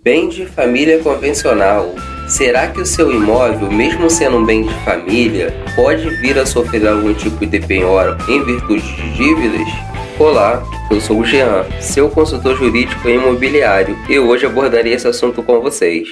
Bem de família convencional. Será que o seu imóvel, mesmo sendo um bem de família, pode vir a sofrer algum tipo de penhora em virtude de dívidas? Olá, eu sou o Jean, seu consultor jurídico e imobiliário, e hoje abordarei esse assunto com vocês.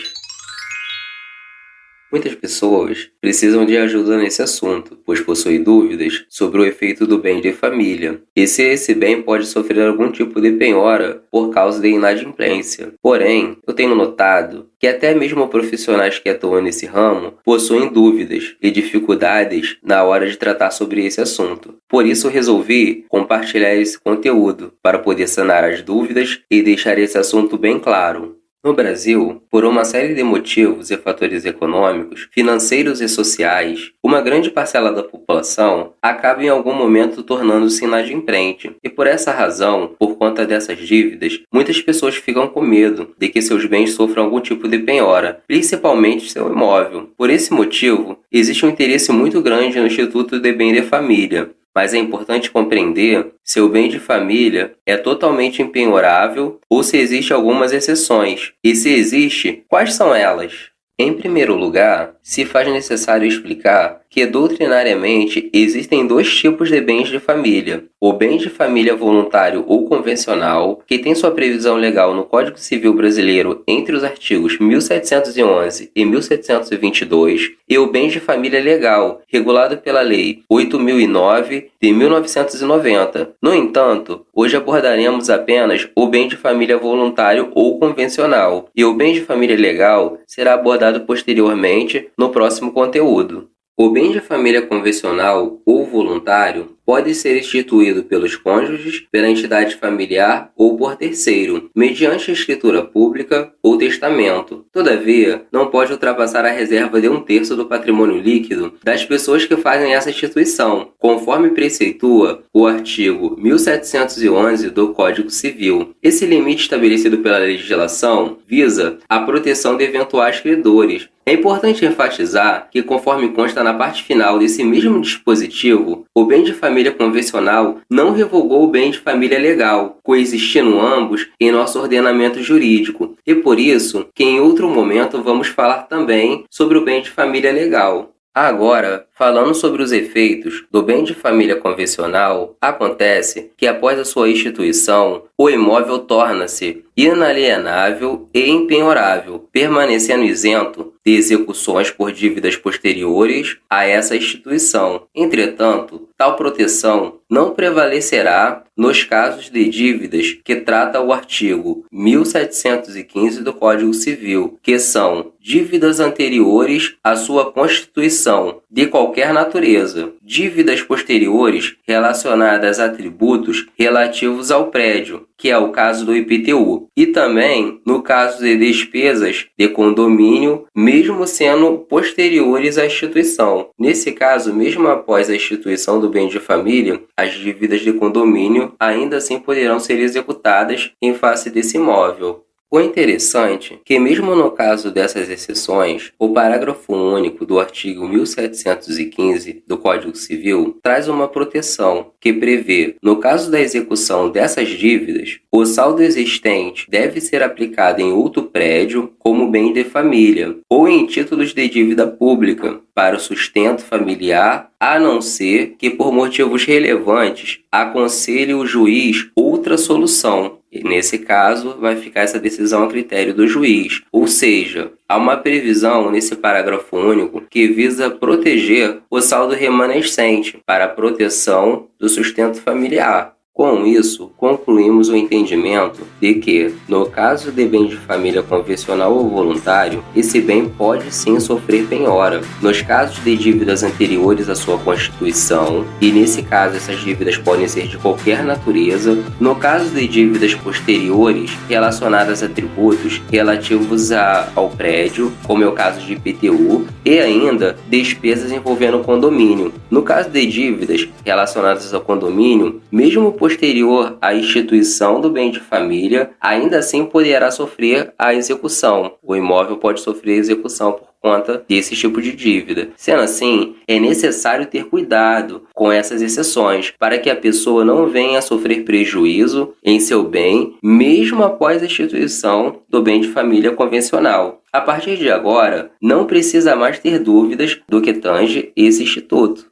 Muitas pessoas precisam de ajuda nesse assunto, pois possuem dúvidas sobre o efeito do bem de família e se esse bem pode sofrer algum tipo de penhora por causa de inadimplência. Porém, eu tenho notado que até mesmo profissionais que atuam nesse ramo possuem dúvidas e dificuldades na hora de tratar sobre esse assunto. Por isso, resolvi compartilhar esse conteúdo para poder sanar as dúvidas e deixar esse assunto bem claro. No Brasil, por uma série de motivos e fatores econômicos, financeiros e sociais, uma grande parcela da população acaba em algum momento tornando-se inadimplente. E por essa razão, por conta dessas dívidas, muitas pessoas ficam com medo de que seus bens sofram algum tipo de penhora, principalmente seu imóvel. Por esse motivo, existe um interesse muito grande no Instituto de Bem de Família. Mas é importante compreender se o bem de família é totalmente impenhorável ou se existem algumas exceções. E se existe, quais são elas? Em primeiro lugar, se faz necessário explicar que doutrinariamente existem dois tipos de bens de família. O bem de família voluntário ou convencional, que tem sua previsão legal no Código Civil Brasileiro entre os artigos 1711 e 1722, e o bem de família legal, regulado pela Lei 8.009 de 1990. No entanto, hoje abordaremos apenas o bem de família voluntário ou convencional, e o bem de família legal será abordado posteriormente no próximo conteúdo. O bem de família convencional ou voluntário pode ser instituído pelos cônjuges, pela entidade familiar ou por terceiro, mediante escritura pública ou testamento. Todavia, não pode ultrapassar a reserva de 1/3 do patrimônio líquido das pessoas que fazem essa instituição, conforme preceitua o artigo 1711 do Código Civil. Esse limite estabelecido pela legislação visa a proteção de eventuais credores. É importante enfatizar que, conforme consta na parte final desse mesmo dispositivo, o bem de família convencional não revogou o bem de família legal, coexistindo ambos em nosso ordenamento jurídico, e por isso que em outro momento vamos falar também sobre o bem de família legal. Agora, falando sobre os efeitos do bem de família convencional, acontece que após a sua instituição, o imóvel torna-se inalienável e impenhorável, permanecendo isento de execuções por dívidas posteriores a essa instituição. Entretanto, tal proteção não prevalecerá nos casos de dívidas que trata o artigo 1715 do Código Civil, que são dívidas anteriores à sua constituição, de qualquer natureza, dívidas posteriores relacionadas a tributos relativos ao prédio, que é o caso do IPTU, e também no caso de despesas de condomínio, mesmo sendo posteriores à instituição. Nesse caso, mesmo após a instituição do bem de família, as dívidas de condomínio ainda assim poderão ser executadas em face desse imóvel. O interessante é que, mesmo no caso dessas exceções, o parágrafo único do artigo 1715 do Código Civil traz uma proteção que prevê, no caso da execução dessas dívidas, o saldo existente deve ser aplicado em outro prédio como bem de família ou em títulos de dívida pública para o sustento familiar, a não ser que, por motivos relevantes, aconselhe o juiz outra solução. E nesse caso, vai ficar essa decisão a critério do juiz. Ou seja, há uma previsão nesse parágrafo único que visa proteger o saldo remanescente para a proteção do sustento familiar. Com isso, concluímos o entendimento de que, no caso de bem de família convencional ou voluntário, esse bem pode sim sofrer penhora. Nos casos de dívidas anteriores à sua constituição, e nesse caso essas dívidas podem ser de qualquer natureza, no caso de dívidas posteriores relacionadas a tributos relativos ao prédio, como é o caso de IPTU, e ainda despesas envolvendo condomínio. No caso de dívidas relacionadas ao condomínio, mesmo posterior à instituição do bem de família, ainda assim poderá sofrer a execução. O imóvel pode sofrer execução por conta desse tipo de dívida. Sendo assim, é necessário ter cuidado com essas exceções para que a pessoa não venha a sofrer prejuízo em seu bem, mesmo após a instituição do bem de família convencional. A partir de agora, não precisa mais ter dúvidas do que tange esse instituto.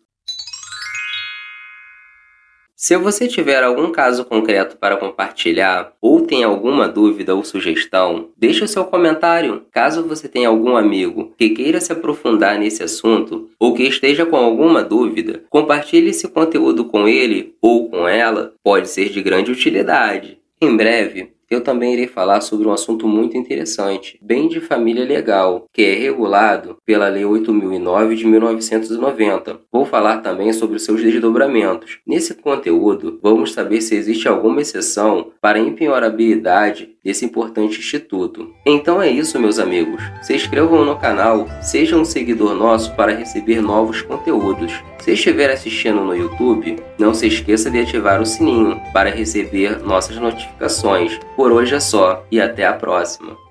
Se você tiver algum caso concreto para compartilhar ou tem alguma dúvida ou sugestão, deixe o seu comentário. Caso você tenha algum amigo que queira se aprofundar nesse assunto ou que esteja com alguma dúvida, compartilhe esse conteúdo com ele ou com ela, pode ser de grande utilidade. Em breve, eu também irei falar sobre um assunto muito interessante, bem de família legal, que é regulado pela Lei 8.009 de 1990. Vou falar também sobre seus desdobramentos. Nesse conteúdo, vamos saber se existe alguma exceção para a impenhorabilidade desse importante instituto. Então é isso, meus amigos. Se inscrevam no canal, seja um seguidor nosso para receber novos conteúdos. Se estiver assistindo no YouTube, não se esqueça de ativar o sininho para receber nossas notificações. Por hoje é só e até a próxima.